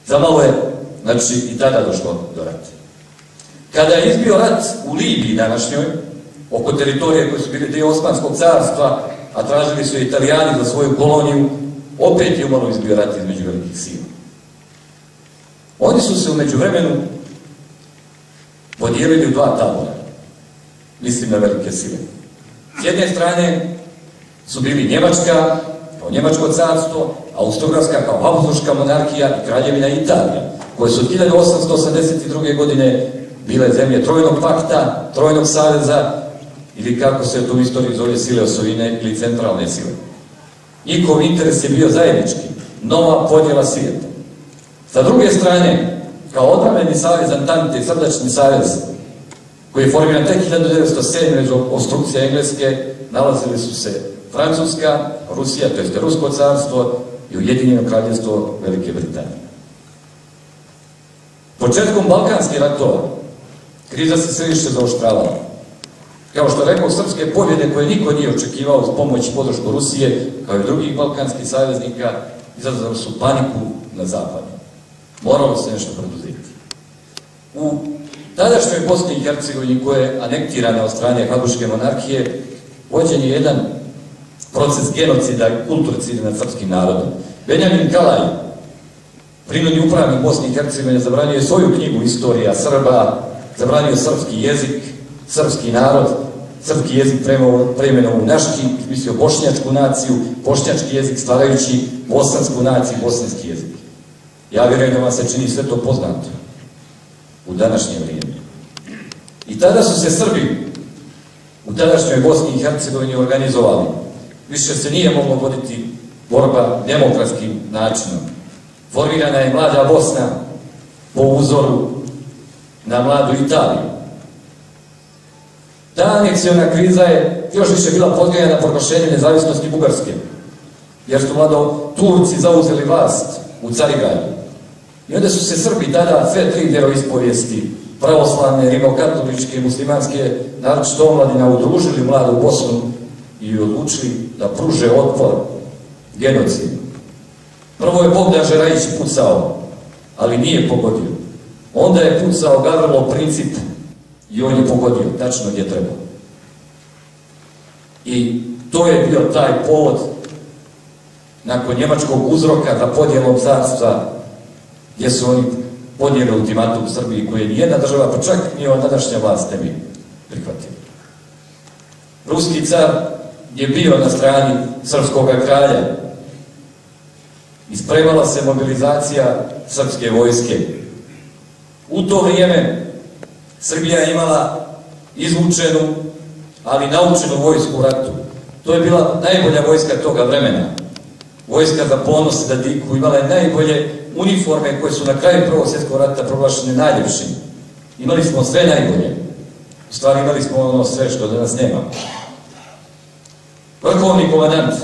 Zamalo je, znači, i tada došlo do rata. Kada je izbio rat u Libiji današnjoj, oko teritorije koje su bili dio Osmanskog carstva, a tražili su Italijani za svoju koloniju, opet je umalo izbio rat između velikih sila. Oni su se u međuvremenu podijelili u dva tabora, mislim na velike sile. S jedne strane su bili Njemačka, kao Njemačko carstvo, Austro-Ugarska kao Habsburška monarhija i Kraljevina Italija, koje su 1882. godine bile zemlje Trojnog pakta, Trojnog saveza, ili kako se to u istoriji zove sile osovine ili centralne sile. Njihov interes je bio zajednički, nova podjela svijeta. Sa druge strane, kao odbrambeni savez Antante i srdačni savez, koji je formiran tek 1907. među opstrukcije Engleske, nalazili su se Francuska, Rusija, to je Rusko carstvo i Ujedinjeno kraljevstvo Velike Britanije. Početkom Balkanskih ratova kriza se sve više zaoštravala. Kao što rekao, srpske pobjede koje niko nije očekivao uz pomoć i podršku Rusije, kao i drugih balkanskih saveznika, izazvali su paniku na zapadu. Moralo se nešto preduzeti. U tadašnjoj Bosni i Hercegovini, koja je anektirana od strane Habsburške monarhije, vođen je jedan proces genocida i kulturocida nad srpskim narodom. Benjamin Kalaj, prinudni upravnik Bosne i Hercegovine, zabranio je svoju knjigu Istorija Srba, zabranio srpski jezik, srpski narod, srpski jezik preimenovao u naški, mislio bošnjačku naciju, bošnjački jezik stvarajući bosansku naciju, bosanski jezik. Ja vjerujem da vam se čini sve to poznato u današnje vrijeme. I tada su se Srbi u tadašnjoj Bosni i Hercegovini organizovali. Više se nije moglo voditi borba demokratskim načinom. Formirana je mlada Bosna po uzoru na mladu Italiju. Ta aneksiona kriza je još više bila podgrijana na proglašenje nezavisnosti Bugarske, jer su mlado Turci zauzeli vlast u Carigradu. I onda su se Srbi tada, sve tri vjeroispovijesti, pravoslavne, rimokatoličke i muslimanske, naročito omladina, udružili u mladu Bosnu i odlučili da pruže otpor genocidu. Prvo je Bogdan Žerajić pucao, ali nije pogodio. Onda je pucao Gavrilo Princip i on je pogodio, tačno gdje treba. I to je bio taj povod nakon njemačkog uzroka za podjelom carstva, gdje su oni podnijeli ultimatum Srbiji, koje nijedna država, pa čak ni ova tadašnja vlast ne bi prihvatila. Ruski car je bio na strani srpskog kralja. Ispremala se mobilizacija srpske vojske. U to vrijeme Srbija je imala izvučenu, ali naučenu vojsku u ratu. To je bila najbolja vojska toga vremena. Vojska za ponos da diku, imala je najbolje uniforme koje su na kraju Prvog svjetskog rata proglašene najljepšim. Imali smo sve najbolje. U stvari imali smo ono sve što danas nema. Vrhovni komandant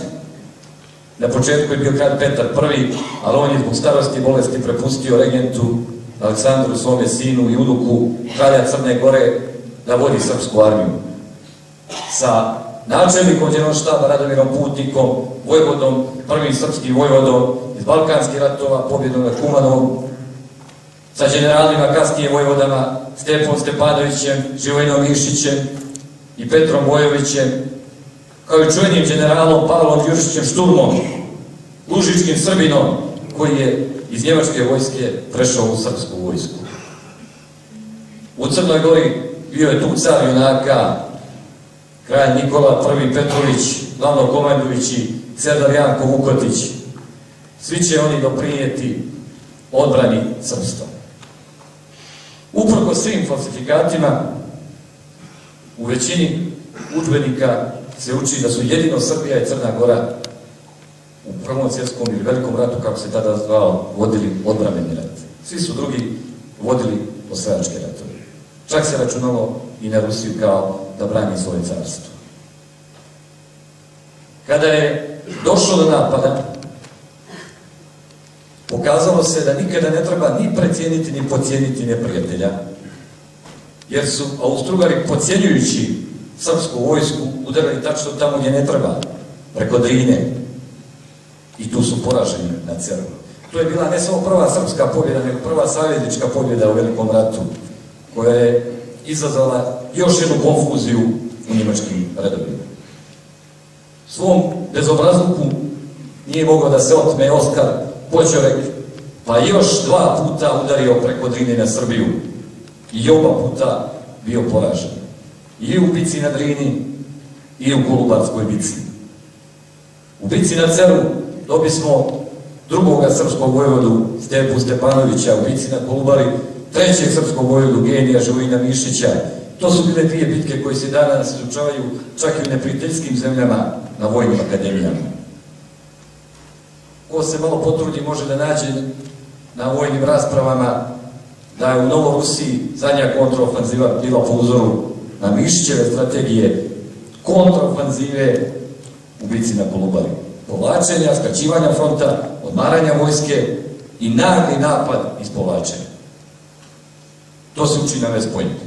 na početku je bio kralj Petar I, ali on je zbog starosti i bolesti prepustio regentu Aleksandru, svome sinu i unuku kralja Crne Gore, da vodi srpsku armiju. Sa načelnikom Đenoštaba Radomirom Putnikom, vojvodom, prvim srpskim vojvodom iz Balkanskih ratova, pobjedom nad Kumanovom, sa generalima kasnije vojvodama Stepom Stepanovićem, Živojinom Mišićem i Petrom Bojovićem, kao i čuvenim generalom Pavlom Đurišićem Šturmom, lužičkim Srbinom, koji je iz njemačke vojske prešao u srpsku vojsku. U Crnoj Gori bio je tu car junaka, kralj Nikola I Petrović, glavnokomandujući Serdar Janko Vukotić. Svi će oni doprinijeti odbrani srpstva. Uprkos svim falsifikatima, u većini udžbenika se uči da su jedino Srbija i Crna Gora u Prvom svjetskom ili Velikom ratu, kako se tada zvao, vodili odbrambeni rat. Svi su drugi vodili osvajačke ratove. Čak se računalo i na Rusiju kao da brani svoje carstvo. Kada je došlo do napada, pokazalo se da nikada ne treba ni precijeniti ni podcijeniti neprijatelja, jer su Austro-Ugari, podcjenjujući srpsku vojsku, udarali tačno tamo gdje ne treba, preko Drine. I tu su poraženi na Cernu. To je bila ne samo prva srpska pobjeda, nego prva saveznička pobjeda u Velikom ratu, koja je izazvala još jednu konfuziju u njemačkim redovima. Svom bezobrazluku nije mogao da se otme Oskar Poćorek, pa još 2 puta udario preko Drine na Srbiju i oba puta bio poražen. I u bici na Drini i u Kolubarskoj bici. U bici na Ceru dobismo drugoga srpskog vojvodu Stepu Stepanovića, u bici na Kolubari trećeg srpskog vojvodu genija Živojina Mišića. To su bile 2 bitke koje se danas izučavaju čak i u neprijateljskim zemljama na vojnim akademijama. Ko se malo potrudi može da nađe na vojnim raspravama da je u Novorusiji zadnja kontraofanziva bila po uzoru na Mišićeve strategije kontraofanzive u bici na Kolubari. Povlačenja, skraćivanja fronta, odmaranja vojske i nagli napad iz povlačenja. To se uči na West Pointu.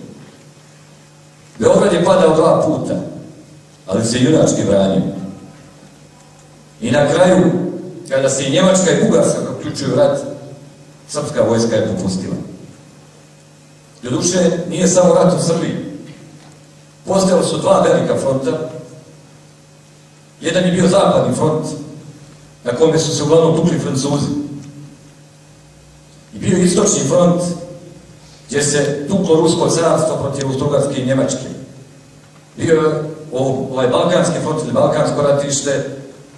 Beograd je padao 2 puta, ali se junački branio. I na kraju, kada se i Njemačka i Bugarska uključuju u rat, srpska vojska je popustila. Doduše, nije samo rat u Srbiji. Postojala su 2 velika fronta. Jedan je bio zapadni front, na kome su se uglavnom tukli Francuzi. I bio je istočni front, gdje se tuklo Rusko carstvo protiv Austro-Ugarske i Njemačke. Bio je ovaj Balkanski front ili Balkansko ratište,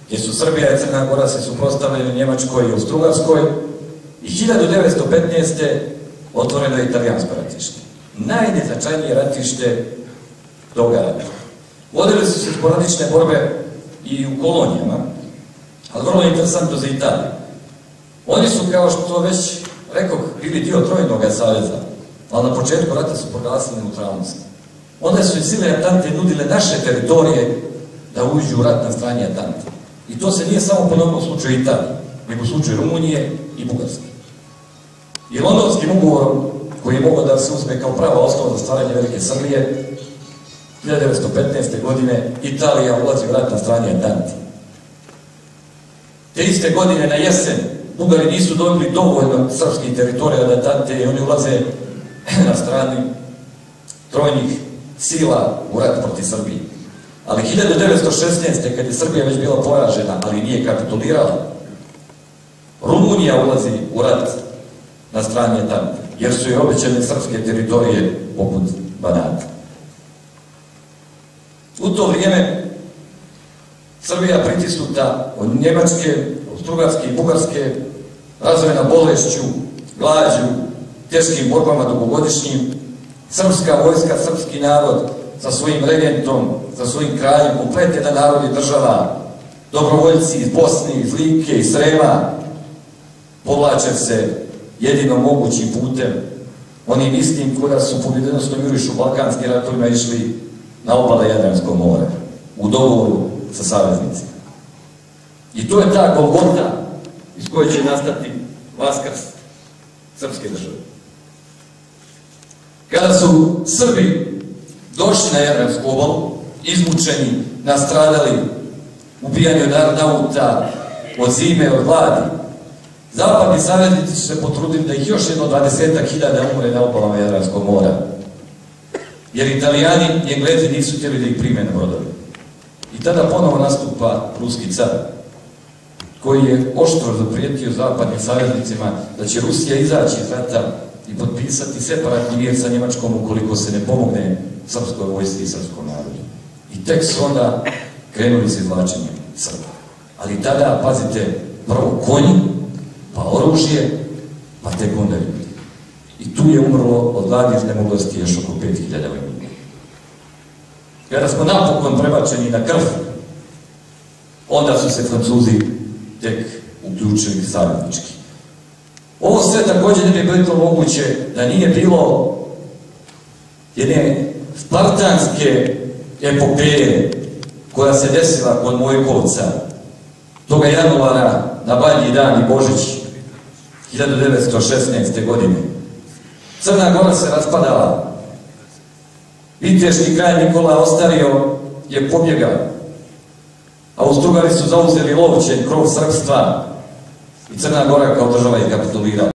gdje su Srbija i Crna Gora se suprotstavljali Njemačkoj i Austro-Ugarskoj. I 1915. otvoreno je Italijansko ratište. Najneznačajnije ratište toga rata. Vodili su se sporadične borbe i u kolonijama, ali vrlo interesantno za Italiju. Oni su, kao što već rekao, bili dio Trojnog saveza, ali na početku rata su proglasili neutralnost. Onda su i sile Atante nudile naše teritorije da uđu u rat na strani Atante. I to se nije samo ponovno u slučaju Italije, nego u slučaju Rumunije i Bugarske. I Londonskim ugovorom, koji je mogao da se uzme kao prava osnova za stvaranje Velike Srbije, 1915. godine Italija ulazi u rat na strani Atante. Te iste godine na jesen Bugari nisu dobili dovoljno srpskih teritorija od Atante i oni ulaze na strani trojnih sila u rat protiv Srbije. Ali 1916. kad je Srbija već bila poražena, ali nije kapitulirala, Rumunija ulazi u rat na strani Atante, jer su joj obećane srpske teritorije poput Banata. U to vrijeme Srbija pritisnuta od Njemačke, Austro-Ugarske i Bugarske, razvojena bolešću, glađu, teškim borbama dugogodišnjim, srpska vojska, srpski narod sa svojim regentom, sa svojim kraljem, komplet jedan narod i država, dobrovoljci iz Bosne, iz Like, iz Srema, povlače se jedino mogućim putem, onim istim koja su pobjedonosno jurišu u Balkanskim ratovima išli na obale Jadranskog mora, u dogovoru sa saveznicima. I to je ta Golgota iz koje će nastati vaskrs srpske države. Kada su Srbi došli na Jadransku obalu, izmučeni, nastradali, ubijani od nauta, od zime, od gladi, zapadni saveznici su se potrudili da ih još jedno 20.000 umre na obalama Jadranskog mora. Jer Italijani i Englezi nisu htjeli da ih prime na brodove. I tada ponovo nastupa ruski car, koji je oštro zaprijetio zapadnim saveznicima da će Rusija izaći iz rata i potpisati separatni mir sa Njemačkom ukoliko se ne pomogne srpskoj vojsci i srpskom narodu. I tek su onda krenuli s izvlačenjem Srba. Ali tada, pazite, prvo konji, pa oružje, pa tek onda ljudi. I tu je umrlo od gladi iznemoglosti još oko 5.000 vojnika. Kada smo napokon prebačeni na krv, onda su se Francuzi tek uključili saveznički. Ovo sve također ne bi bilo moguće da nije bilo jedne spartanske epopeje koja se desila kod Mojkovca toga januara na Badnji dan i Božić 1916. godine. Crna Gora se raspadala. Viteški kralj Nikola Ostario je pobjegao. Austro-Ugari su zauzeli Lovćen, krov srpstva. i Crna Gora kao država je kapitulirala.